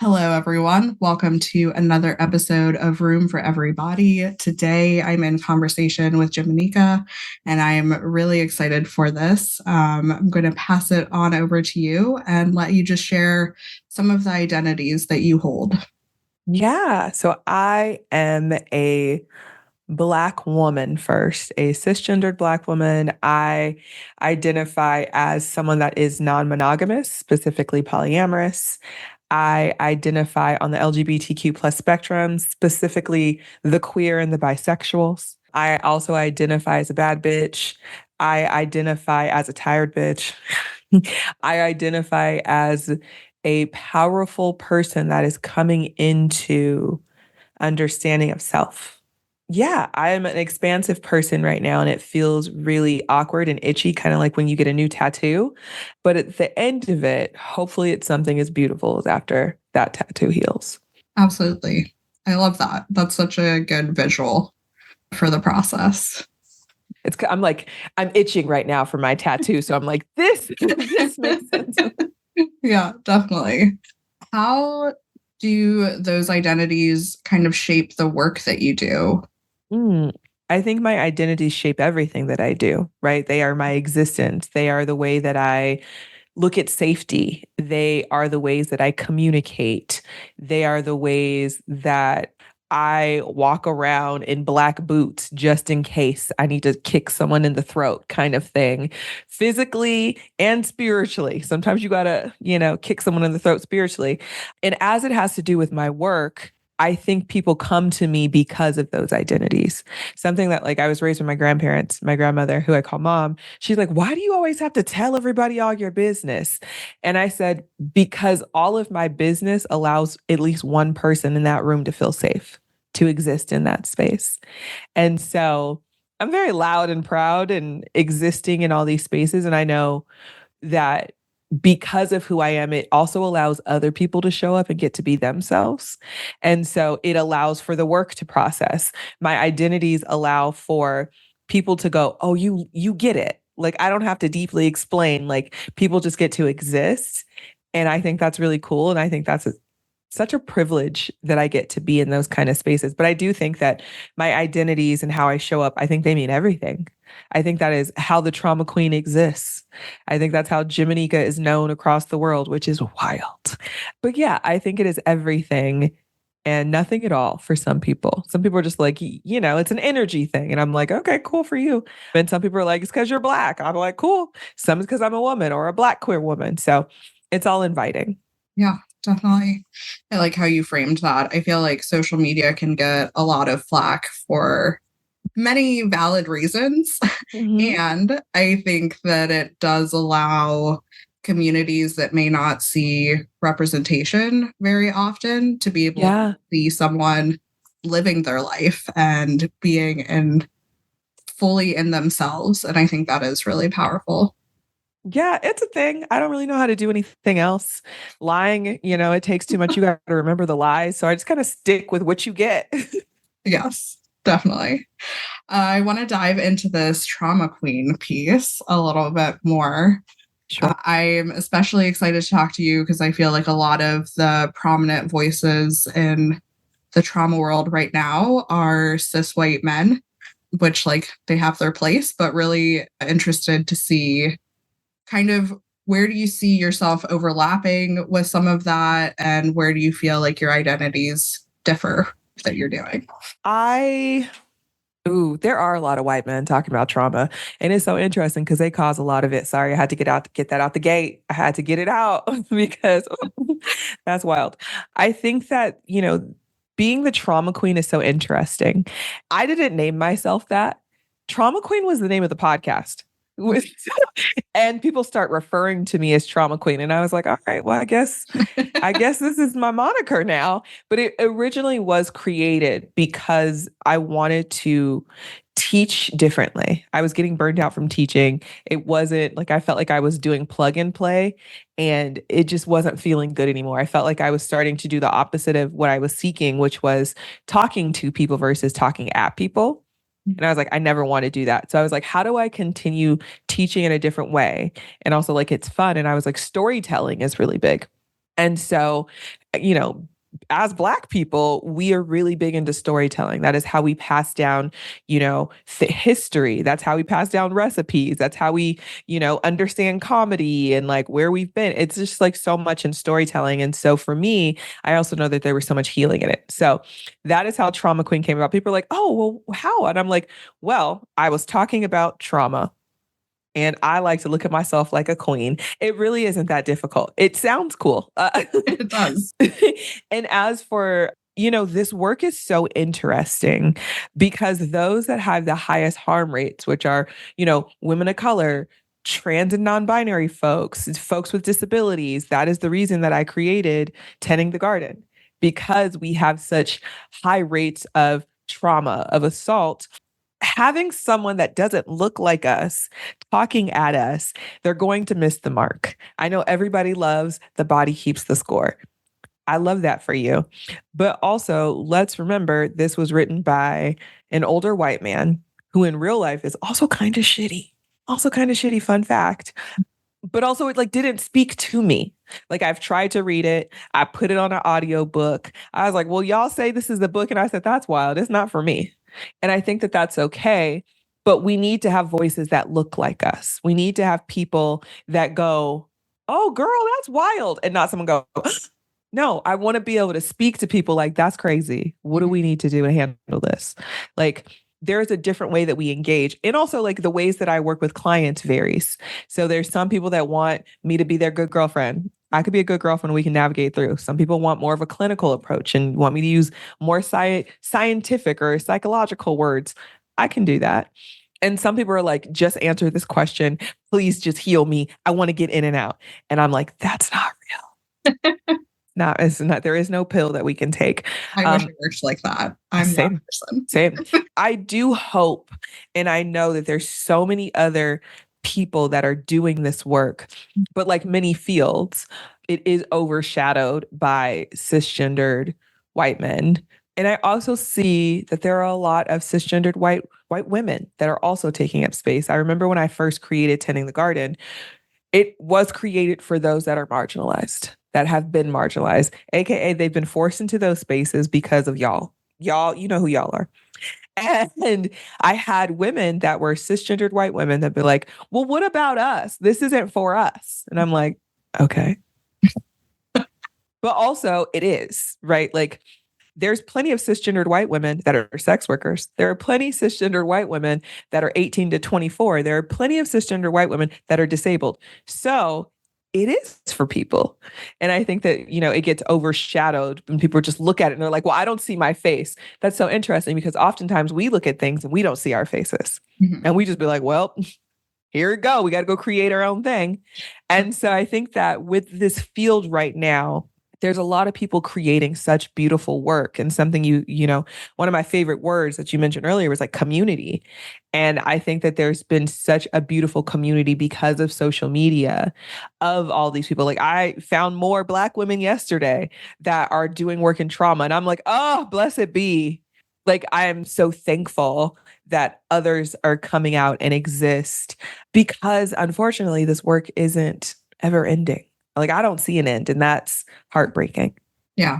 Hello, everyone. Welcome to another episode of Room for Everybody. Today, I'm in conversation with Jimanekia, and I'm really excited for this. I'm going to pass it on over to you and let you just share some of the identities that you hold. Yeah. So I am a Black woman first, a cisgendered Black woman. I identify as someone that is non-monogamous, specifically polyamorous. I identify on the LGBTQ plus spectrum, specifically the queer and the bisexuals. I also identify as a bad bitch. I identify as a tired bitch. I identify as a powerful person that is coming into understanding of self. Yeah, I'm an expansive person right now, and it feels really awkward and itchy, kind of like when you get a new tattoo. But at the end of it, hopefully it's something as beautiful as after that tattoo heals. Absolutely. I love that. That's such a good visual for the process. I'm itching right now for my tattoo. So I'm like, this makes sense. Yeah, definitely. How do those identities kind of shape the work that you do? I think my identities shape everything that I do, right? They are my existence. They are the way that I look at safety. They are the ways that I communicate. They are the ways that I walk around in black boots just in case I need to kick someone in the throat, kind of thing, physically and spiritually. Sometimes you gotta, kick someone in the throat spiritually. And as it has to do with my work, I think people come to me because of those identities. Something that, like, I was raised with my grandparents, my grandmother, who I call mom. She's like, why do you always have to tell everybody all your business? And I said, because all of my business allows at least one person in that room to feel safe, to exist in that space. And so I'm very loud and proud and existing in all these spaces. And I know that because of who I am, it also allows other people to show up and get to be themselves. And so it allows for the work to process. My identities allow for people to go, oh, you get it. Like, I don't have to deeply explain. Like, people just get to exist. And I think that's really cool. And I think that's such a privilege that I get to be in those kind of spaces. But I do think that my identities and how I show up, I think they mean everything. I think that is how the trauma queen exists. I think that's how Jimanekia is known across the world, which is wild. But yeah, I think it is everything and nothing at all for some people. Some people are just like, it's an energy thing. And I'm like, okay, cool for you. And some people are like, it's because you're Black. I'm like, cool. Some is because I'm a woman or a Black queer woman. So it's all inviting. Yeah, definitely. I like how you framed that. I feel like social media can get a lot of flack for many valid reasons. Mm-hmm. And I think that it does allow communities that may not see representation very often to be able to Yeah. see someone living their life and being in fully in themselves. And I think that is really powerful. Yeah, it's a thing. I don't really know how to do anything else. Lying, it takes too much. You got to remember the lies. So I just kind of stick with what you get. Yes, definitely. I want to dive into this trauma queen piece a little bit more. Sure. I'm especially excited to talk to you because I feel like a lot of the prominent voices in the trauma world right now are cis white men, which like they have their place, but really interested to see kind of where do you see yourself overlapping with some of that and where do you feel like your identities differ that you're doing? There are a lot of white men talking about trauma. And it's so interesting because they cause a lot of it. Sorry, I had to get that out the gate. I had to get it out because that's wild. I think that, being the trauma queen is so interesting. I didn't name myself that. Trauma queen was the name of the podcast. And people start referring to me as trauma queen. And I was like, all right, well, I guess this is my moniker now. But it originally was created because I wanted to teach differently. I was getting burned out from teaching. It wasn't like I felt like I was doing plug and play and it just wasn't feeling good anymore. I felt like I was starting to do the opposite of what I was seeking, which was talking to people versus talking at people. And I was like, I never want to do that. So I was like, how do I continue teaching in a different way? And also, like, it's fun. And I was like, storytelling is really big. And so as Black people, we are really big into storytelling. That is how we pass down, history. That's how we pass down recipes. That's how we, understand comedy and like where we've been. It's just like so much in storytelling. And so for me, I also know that there was so much healing in it. So that is how Trauma Queen came about. People are like, oh, well, how? And I'm like, well, I was talking about trauma. And I like to look at myself like a queen. It really isn't that difficult. It sounds cool. It does. And as for, this work is so interesting because those that have the highest harm rates, which are, women of color, trans and non-binary folks, folks with disabilities, that is the reason that I created Tending the Garden, because we have such high rates of trauma, of assault. Having someone that doesn't look like us talking at us, they're going to miss the mark. I know everybody loves the body keeps the score. I love that for you. But also, let's remember this was written by an older white man who in real life is also kind of shitty. Also kind of shitty, fun fact. But also it like didn't speak to me. Like I've tried to read it. I put it on an audio book. I was like, well, y'all say this is the book. And I said, that's wild. It's not for me. And I think that that's okay. But we need to have voices that look like us. We need to have people that go, oh, girl, that's wild. And not someone go, no, I want to be able to speak to people like, that's crazy. What do we need to do to handle this? Like, there's a different way that we engage. And also like the ways that I work with clients varies. So there's some people that want me to be their good girlfriend. I could be a good girlfriend. We can navigate through. Some people want more of a clinical approach and want me to use more scientific or psychological words. I can do that. And some people are like, just answer this question. Please just heal me. I want to get in and out. And I'm like, that's not real. It's not, there is no pill that we can take. I wish it worked like that. I'm same, that person. Same. I do hope, and I know that there's so many other people that are doing this work, but like many fields, it is overshadowed by cisgendered white men. And I also see that there are a lot of cisgendered white women that are also taking up space. I remember when I first created Tending the Garden, it was created for those that are marginalized, that have been marginalized, AKA they've been forced into those spaces because of y'all. Y'all, you know who y'all are. And I had women that were cisgendered white women that be like, well, what about us? This isn't for us. And I'm like, okay. But also it is, right? Like there's plenty of cisgendered white women that are sex workers. There are plenty of cisgendered white women that are 18 to 24. There are plenty of cisgendered white women that are disabled. So it is for people. And I think that, it gets overshadowed when people just look at it and they're like, well, I don't see my face. That's so interesting because oftentimes we look at things and we don't see our faces. Mm-hmm. And we just be like, well, here we go. We got to go create our own thing. And so I think that with this field right now, there's a lot of people creating such beautiful work. And something one of my favorite words that you mentioned earlier was like community. And I think that there's been such a beautiful community because of social media of all these people. Like I found more Black women yesterday that are doing work in trauma. And I'm like, oh, blessed be. Like, I am so thankful that others are coming out and exist because unfortunately this work isn't ever ending. Like I don't see an end, and that's heartbreaking. Yeah,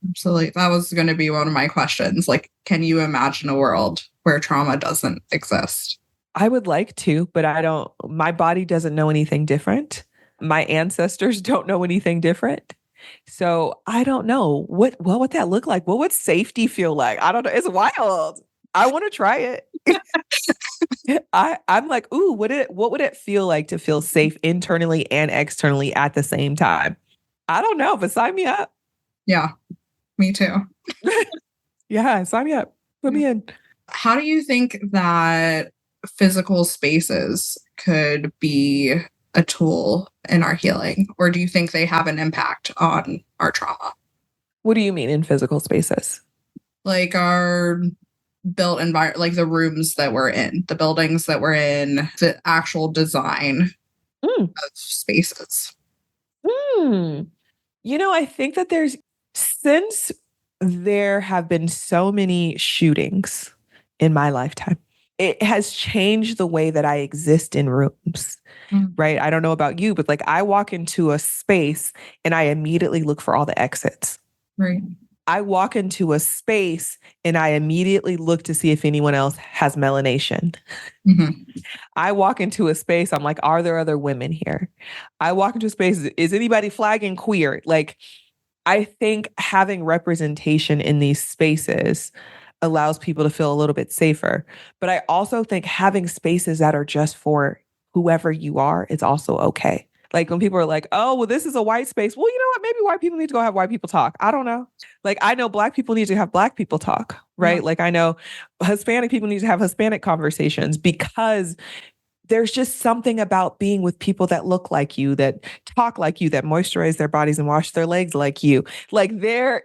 absolutely. That was going to be one of my questions. Like, can you imagine a world where trauma doesn't exist? I would like to, but my body doesn't know anything different. My ancestors don't know anything different. So I don't know what would that look like? What would safety feel like? I don't know. It's wild. I want to try it. I'm like, ooh, what would it feel like to feel safe internally and externally at the same time? I don't know, but sign me up. Yeah, me too. Yeah, sign me up. Put me in. How do you think that physical spaces could be a tool in our healing? Or do you think they have an impact on our trauma? What do you mean in physical spaces? Like our built environment, like the rooms that we're in, the buildings that we're in, the actual design of spaces. I think that since there have been so many shootings in my lifetime, it has changed the way that I exist in rooms. Right. I don't know about you, but like I walk into a space and I immediately look for all the exits. Right. I walk into a space and I immediately look to see if anyone else has melanation. I walk into a space, I'm like, are there other women here? I walk into a space, is anybody flagging queer? Like, I think having representation in these spaces allows people to feel a little bit safer. But I also think having spaces that are just for whoever you are is also okay. Like when people are like, oh, well, this is a white space. Well, you know what? Maybe white people need to go have white people talk. I don't know. Like I know Black people need to have Black people talk, right? Yeah. Like I know Hispanic people need to have Hispanic conversations because there's just something about being with people that look like you, that talk like you, that moisturize their bodies and wash their legs like you. Like there's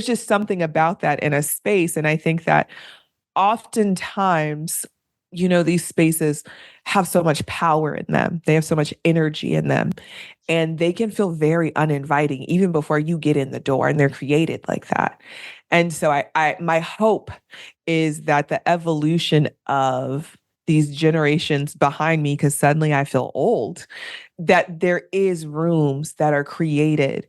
just something about that in a space. And I think that oftentimes, these spaces have so much power in them. They have so much energy in them. And they can feel very uninviting even before you get in the door, and they're created like that. And so my hope is that the evolution of these generations behind me, because suddenly I feel old, that there is rooms that are created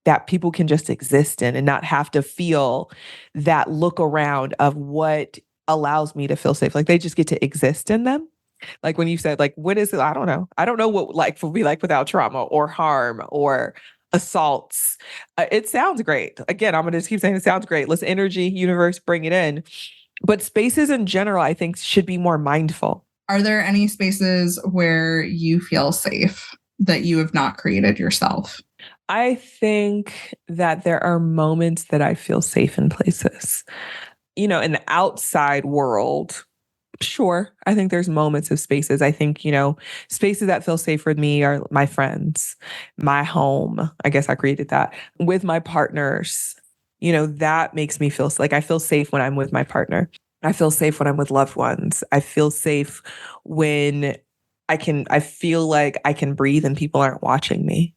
that people can just exist in and not have to feel that look around of what allows me to feel safe. Like they just get to exist in them. Like when you said, like, what is it? I don't know. I don't know what life will be like without trauma or harm or assaults. It sounds great. Again, I'm going to just keep saying it sounds great. Let's energy, universe, bring it in. But spaces in general, I think, should be more mindful. Are there any spaces where you feel safe that you have not created yourself? I think that there are moments that I feel safe in places. In the outside world, sure, I think there's moments of spaces. I think, spaces that feel safe for me are my friends, my home. I guess I created that with my partners. That makes me feel like I feel safe when I'm with my partner. I feel safe when I'm with loved ones. I feel safe when I feel like I can breathe and people aren't watching me.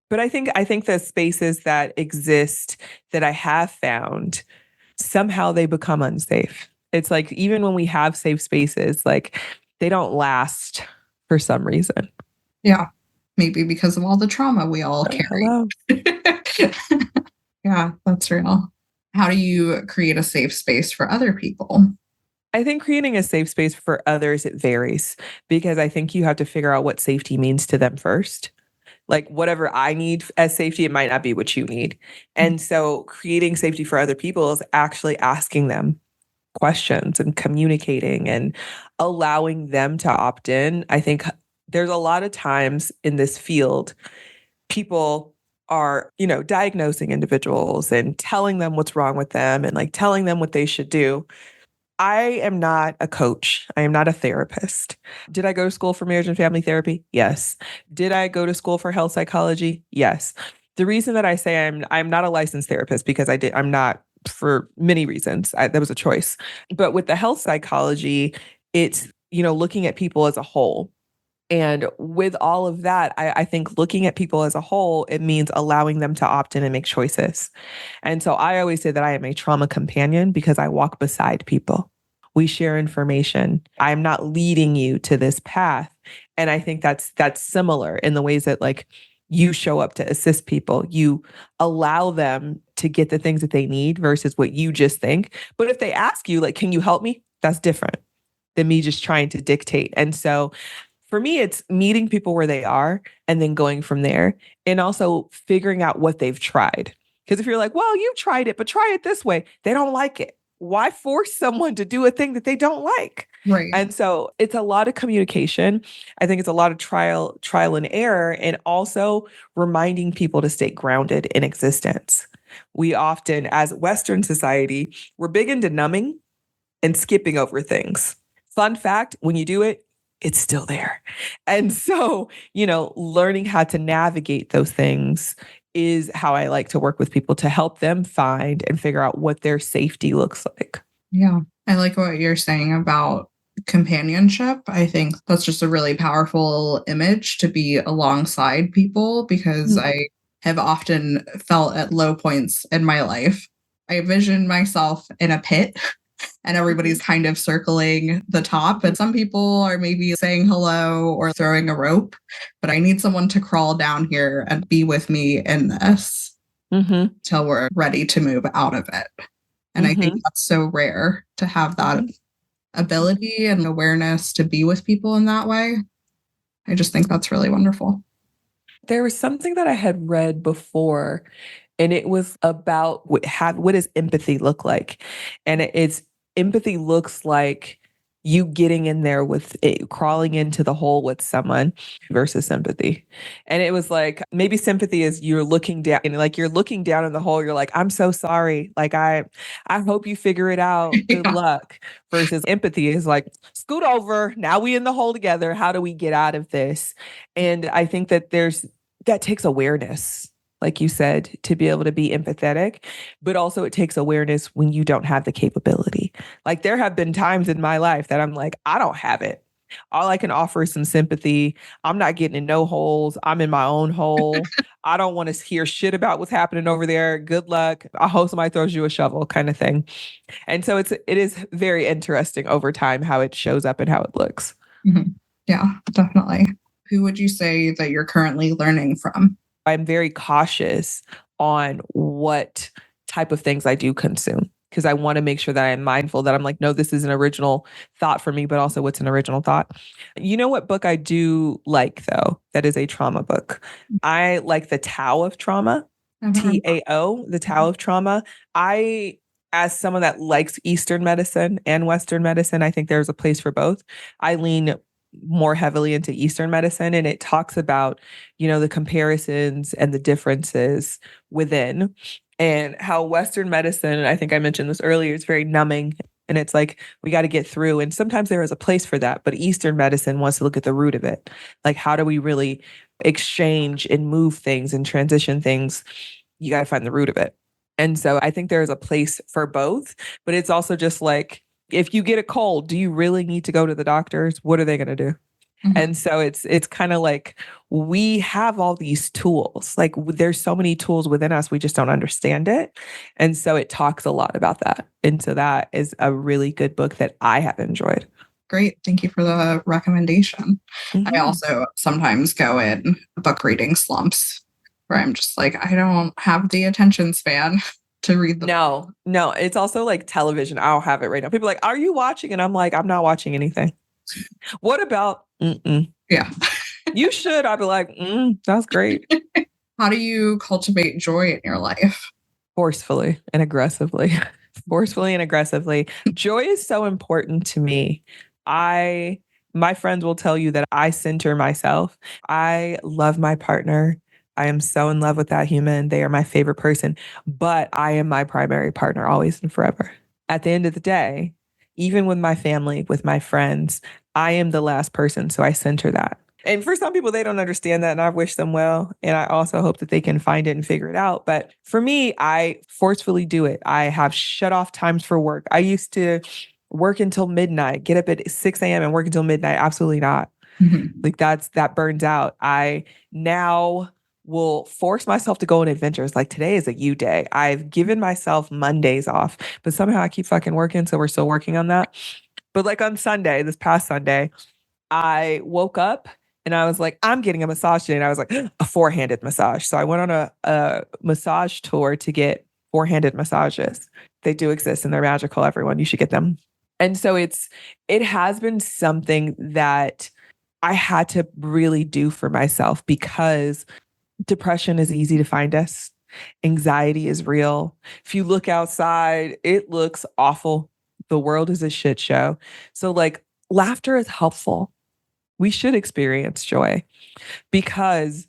But I think the spaces that exist that I have found, somehow they become unsafe. It's like, even when we have safe spaces, like they don't last for some reason. Yeah. Maybe because of all the trauma we all carry. Hello. Yeah, that's real. How do you create a safe space for other people? I think creating a safe space for others, it varies, because I think you have to figure out what safety means to them first. Like whatever I need as safety, it might not be what you need. And so creating safety for other people is actually asking them questions and communicating and allowing them to opt in. I think there's a lot of times in this field, people are, diagnosing individuals and telling them what's wrong with them and like telling them what they should do. I am not a coach. I am not a therapist. Did I go to school for marriage and family therapy? Yes. Did I go to school for health psychology? Yes. The reason that I say I'm not a licensed therapist because I'm not, for many reasons. That was a choice. But with the health psychology, it's, looking at people as a whole. And with all of that, I think looking at people as a whole, it means allowing them to opt in and make choices. And so I always say that I am a trauma companion because I walk beside people. We share information. I'm not leading you to this path. And I think that's similar in the ways that like you show up to assist people. You allow them to get the things that they need versus what you just think. But if they ask you, like, can you help me? That's different than me just trying to dictate. And so for me, it's meeting people where they are and then going from there, and also figuring out what they've tried. Because if you're like, well, you tried it, but try it this way, they don't like it. Why force someone to do a thing that they don't like? Right. And so it's a lot of communication. I think it's a lot of trial and error, and also reminding people to stay grounded in existence. We often, as Western society, we're big into numbing and skipping over things. Fun fact, when you do it, it's still there. And so, learning how to navigate those things is how I like to work with people, to help them find and figure out what their safety looks like. Yeah. I like what you're saying about companionship. I think that's just a really powerful image to be alongside people, because I have often felt at low points in my life, I envision myself in a pit and everybody's kind of circling the top. And some people are maybe saying hello or throwing a rope, but I need someone to crawl down here and be with me in this till we're ready to move out of it. And I think that's so rare to have that ability and awareness to be with people in that way. I just think that's really wonderful. There was something that I had read before, and it was about what does empathy look like? And it's empathy looks like you getting in there with it, crawling into the hole with someone versus sympathy. And it was like, maybe sympathy is you're looking down and like you're looking down in the hole. You're like, I'm so sorry. Like, I hope you figure it out. Good luck. Versus empathy is like, scoot over. Now we in the hole together. How do we get out of this? And I think that that takes awareness, like you said, to be able to be empathetic, but also it takes awareness when you don't have the capability. Like there have been times in my life that I'm like, I don't have it. All I can offer is some sympathy. I'm not getting in no holes. I'm in my own hole. I don't want to hear shit about what's happening over there. Good luck. I hope somebody throws you a shovel kind of thing. And so it is very interesting over time how it shows up and how it looks. Yeah, definitely. Who would you say that you're currently learning from? I'm very cautious on what type of things I do consume because I want to make sure that I'm mindful that I'm like, no, this is an original thought for me, but also what's an original thought. You know what book I do like, though? That is a trauma book. I like The Tao of Trauma, Tao, The Tao of Trauma. As someone that likes Eastern medicine and Western medicine, I think there's a place for both. I lean more heavily into Eastern medicine, and it talks about, the comparisons and the differences within, and how Western medicine, I think I mentioned this earlier, it's very numbing, and it's like, we got to get through. And sometimes there is a place for that, but Eastern medicine wants to look at the root of it. Like, how do we really exchange and move things and transition things? You got to find the root of it. And so I think there is a place for both, but it's also just like, if you get a cold, do you really need to go to the doctors? What are they going to do? And so it's kind of like we have all these tools. Like there's so many tools within us, we just don't understand it. And so it talks a lot about that. And so that is a really good book that I have enjoyed. Great. Thank you for the recommendation. I also sometimes go in book reading slumps where I'm just like, I don't have the attention span to read the book. No, it's also like television. I don't have it right now. People are like, are you watching? And I'm like, I'm not watching anything. What about? Yeah. You should. I'd be like, that's great. How do you cultivate joy in your life? Forcefully and aggressively. Forcefully and aggressively. Joy is so important to me. My friends will tell you that I center myself. I love my partner. I am so in love with that human. They are my favorite person, but I am my primary partner always and forever. At the end of the day, even with my family, with my friends, I am the last person. So I center that. And for some people, they don't understand that, and I wish them well. And I also hope that they can find it and figure it out. But for me, I forcefully do it. I have shut off times for work. I used to work until midnight, get up at 6 a.m. and work until midnight. Absolutely not. Like that burns out. I now will force myself to go on adventures. Like today is a you day. I've given myself Mondays off, but somehow I keep fucking working. So we're still working on that. But like on Sunday, this past Sunday, I woke up and I was like, I'm getting a massage today. And I was like, a four-handed massage. So I went on a massage tour to get four-handed massages. They do exist and they're magical, everyone. You should get them. And so it has been something that I had to really do for myself because depression is easy to find us. Anxiety is real. If you look outside, it looks awful. The world is a shit show. So like laughter is helpful. We should experience joy because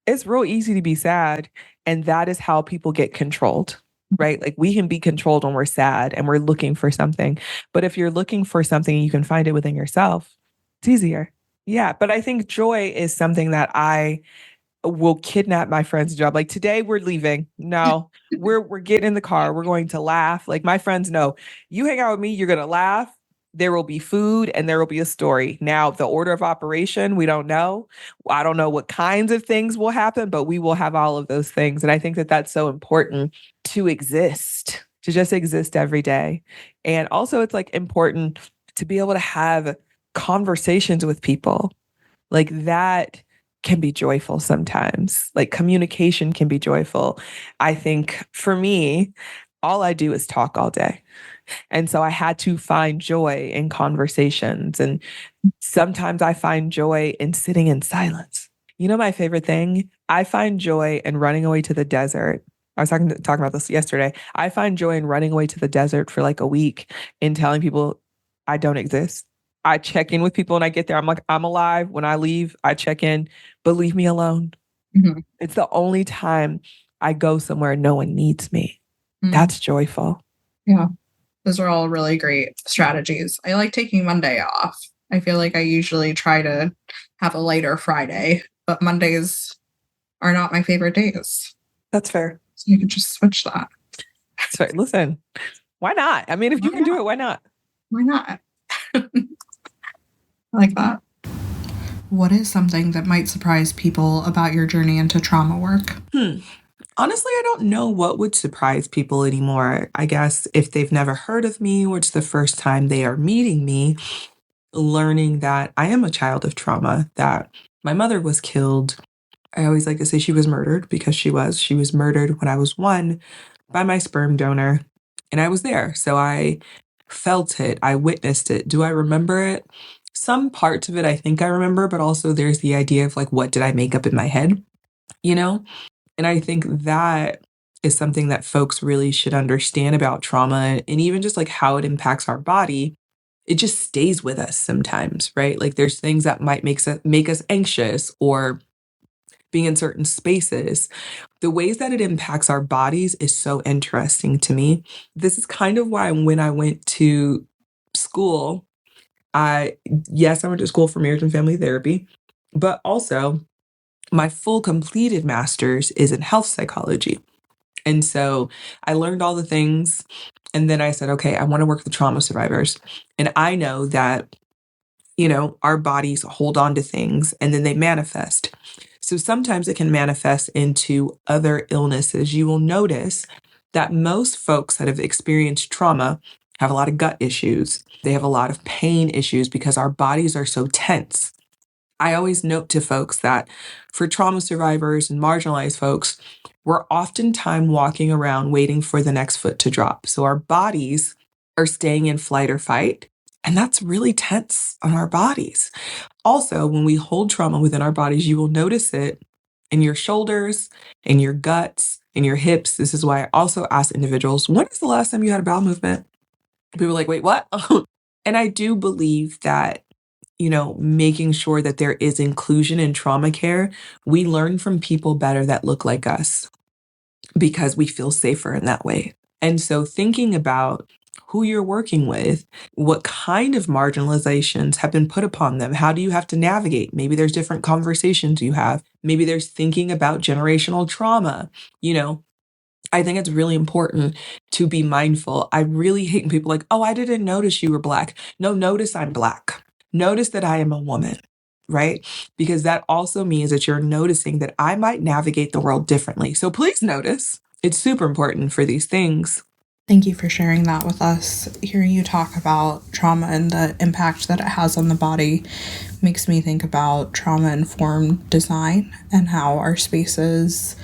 it's real easy to be sad. And that is how people get controlled, right? Like we can be controlled when we're sad and we're looking for something. But if you're looking for something, you can find it within yourself. It's easier. Yeah. But I think joy is something that I will kidnap my friend's job. Like today we're leaving. No, we're getting in the car. We're going to laugh. Like my friends know you hang out with me, you're going to laugh. There will be food and there will be a story. Now, the order of operation, we don't know. I don't know what kinds of things will happen, but we will have all of those things. And I think that that's so important to exist, to just exist every day. And also, it's like important to be able to have conversations with people. Like that can be joyful sometimes. Like communication can be joyful. I think for me, all I do is talk all day. And so I had to find joy in conversations. And sometimes I find joy in sitting in silence. You know, my favorite thing? I find joy in running away to the desert. I was talking about this yesterday. I find joy in running away to the desert for like a week and telling people I don't exist. I check in with people when I get there. I'm like, I'm alive. When I leave, I check in, but leave me alone. Mm-hmm. It's the only time I go somewhere no one needs me. That's joyful. Yeah. Those are all really great strategies. I like taking Monday off. I feel like I usually try to have a lighter Friday, but Mondays are not my favorite days. That's fair. So you can just switch that. That's fair. Listen, why not? I mean, if you can do it, why not? Why not? I like that. What is something that might surprise people about your journey into trauma work? Honestly, I don't know what would surprise people anymore. I guess if they've never heard of me or it's the first time they are meeting me, learning that I am a child of trauma, that my mother was killed. I always like to say she was murdered because she was. She was murdered when I was 1 by my sperm donor, and I was there. So I felt it. I witnessed it. Do I remember it? Some parts of it I think I remember, but also there's the idea of like, what did I make up in my head? You know? And I think that is something that folks really should understand about trauma and even just like how it impacts our body. It just stays with us sometimes, right? Like there's things that might make us anxious or being in certain spaces. The ways that it impacts our bodies is so interesting to me. This is kind of why when I went to school, I went to school for marriage and family therapy, but also my full completed master's is in health psychology. And so I learned all the things. And then I said, okay, I want to work with trauma survivors. And I know that, you know, our bodies hold on to things and then they manifest. So sometimes it can manifest into other illnesses. You will notice that most folks that have experienced trauma have a lot of gut issues. They have a lot of pain issues because our bodies are so tense. I always note to folks that for trauma survivors and marginalized folks, we're oftentimes walking around waiting for the next foot to drop. So our bodies are staying in flight or fight, and that's really tense on our bodies. Also, when we hold trauma within our bodies, you will notice it in your shoulders, in your guts, in your hips. This is why I also ask individuals, when is the last time you had a bowel movement? People are like, wait, what? And I do believe that, you know, making sure that there is inclusion in trauma care, we learn from people better that look like us because we feel safer in that way. And so thinking about who you're working with, what kind of marginalizations have been put upon them, how do you have to navigate? Maybe there's different conversations you have. Maybe there's thinking about generational trauma. You know, I think it's really important to be mindful. I really hate when people are like, oh, I didn't notice you were Black. No, notice I'm Black. Notice that I am a woman, right? Because that also means that you're noticing that I might navigate the world differently. So please notice. It's super important for these things. Thank you for sharing that with us. Hearing you talk about trauma and the impact that it has on the body makes me think about trauma-informed design and how our spaces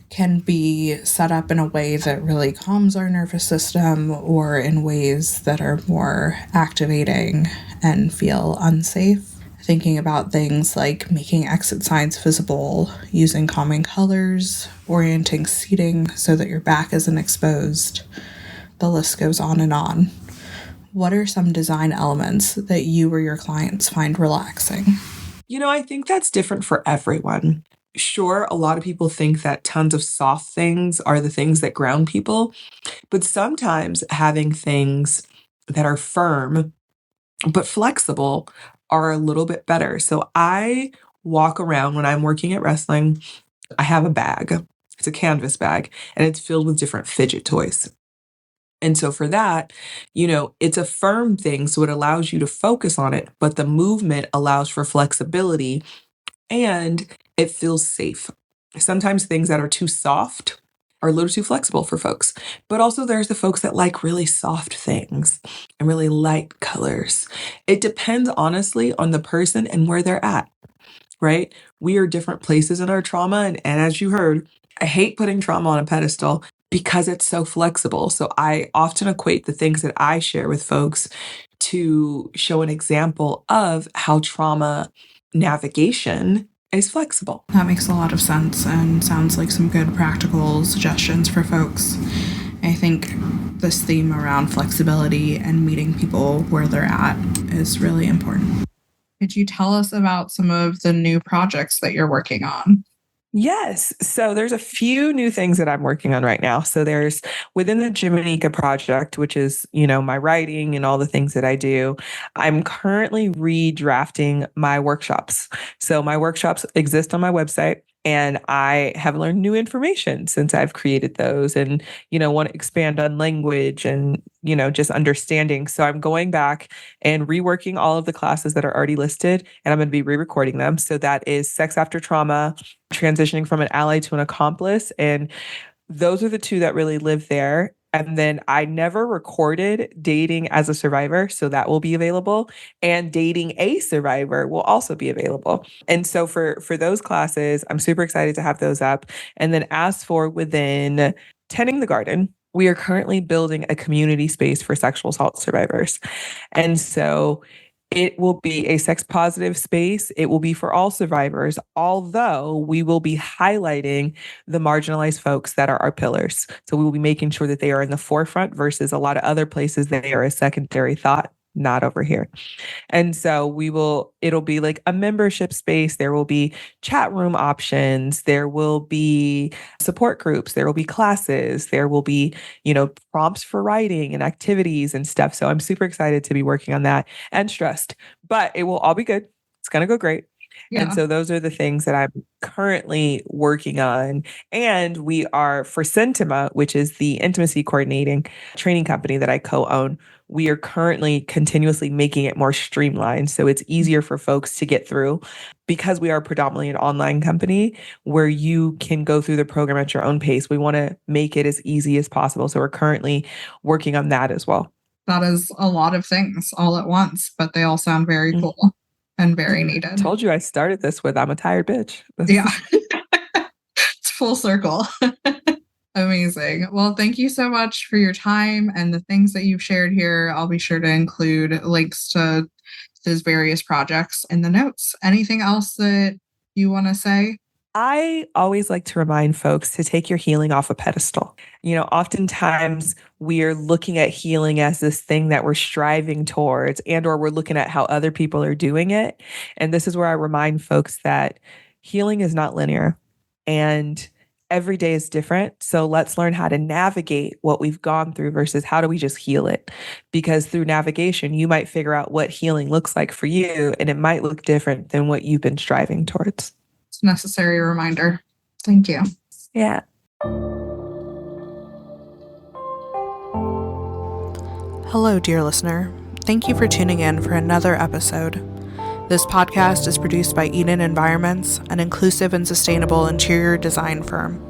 can be set up in a way that really calms our nervous system or in ways that are more activating and feel unsafe. Thinking about things like making exit signs visible, using calming colors, orienting seating so that your back isn't exposed. The list goes on and on. What are some design elements that you or your clients find relaxing? You know, I think that's different for everyone. Sure, a lot of people think that tons of soft things are the things that ground people, but sometimes having things that are firm but flexible are a little bit better. So I walk around when I'm working at wrestling, I have a bag. It's a canvas bag, and it's filled with different fidget toys. And so for that, you know, it's a firm thing, so it allows you to focus on it, but the movement allows for flexibility and it feels safe. Sometimes things that are too soft are a little too flexible for folks. But also there's the folks that like really soft things and really light colors. It depends honestly on the person and where they're at, right? We are different places in our trauma. And as you heard, I hate putting trauma on a pedestal because it's so flexible. So I often equate the things that I share with folks to show an example of how trauma navigation is flexible. That makes a lot of sense and sounds like some good practical suggestions for folks. I think this theme around flexibility and meeting people where they're at is really important. Could you tell us about some of the new projects that you're working on? Yes. So there's a few new things that I'm working on right now. So there's within the Jimanekia project, which is, my writing and all the things that I do, I'm currently redrafting my workshops. So my workshops exist on my website. And I have learned new information since I've created those and, want to expand on language and, just understanding. So I'm going back and reworking all of the classes that are already listed, and I'm going to be re-recording them. So that is Sex After Trauma, transitioning from an ally to an accomplice. And those are the two that really live there. And then I never recorded dating as a survivor, so that will be available. And dating a survivor will also be available. And so for those classes, I'm super excited to have those up. And then as for within Tending the Garden, we are currently building a community space for sexual assault survivors. And so it will be a sex positive space. It will be for all survivors, although we will be highlighting the marginalized folks that are our pillars. So we will be making sure that they are in the forefront versus a lot of other places they are a secondary thought, not over here. And so it'll be like a membership space. There will be chat room options. There will be support groups. There will be classes. There will be, prompts for writing and activities and stuff. So I'm super excited to be working on that and stressed, but it will all be good. It's going to go great. Yeah. And so those are the things that I'm currently working on. And we are for Cintima, which is the intimacy coordinating training company that I co-own. We are currently continuously making it more streamlined. So it's easier for folks to get through because we are predominantly an online company where you can go through the program at your own pace. We want to make it as easy as possible. So we're currently working on that as well. That is a lot of things all at once, but they all sound very cool and very needed. I told you I started this with I'm a tired bitch. Yeah. It's full circle. Amazing. Well, thank you so much for your time and the things that you've shared here. I'll be sure to include links to those various projects in the notes. Anything else that you want to say? I always like to remind folks to take your healing off a pedestal. Oftentimes we're looking at healing as this thing that we're striving towards, or we're looking at how other people are doing it. And this is where I remind folks that healing is not linear and every day is different. So let's learn how to navigate what we've gone through versus how do we just heal it? Because through navigation, you might figure out what healing looks like for you, and it might look different than what you've been striving towards. It's a necessary reminder. Thank you. Yeah. Hello, dear listener. Thank you for tuning in for another episode. This podcast is produced by Eden Environments, an inclusive and sustainable interior design firm.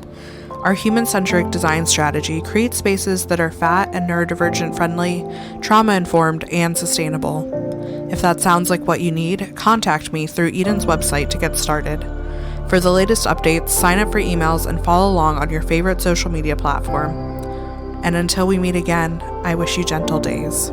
Our human-centric design strategy creates spaces that are fat and neurodivergent friendly, trauma-informed, and sustainable. If that sounds like what you need, contact me through Eden's website to get started. For the latest updates, sign up for emails and follow along on your favorite social media platform. And until we meet again, I wish you gentle days.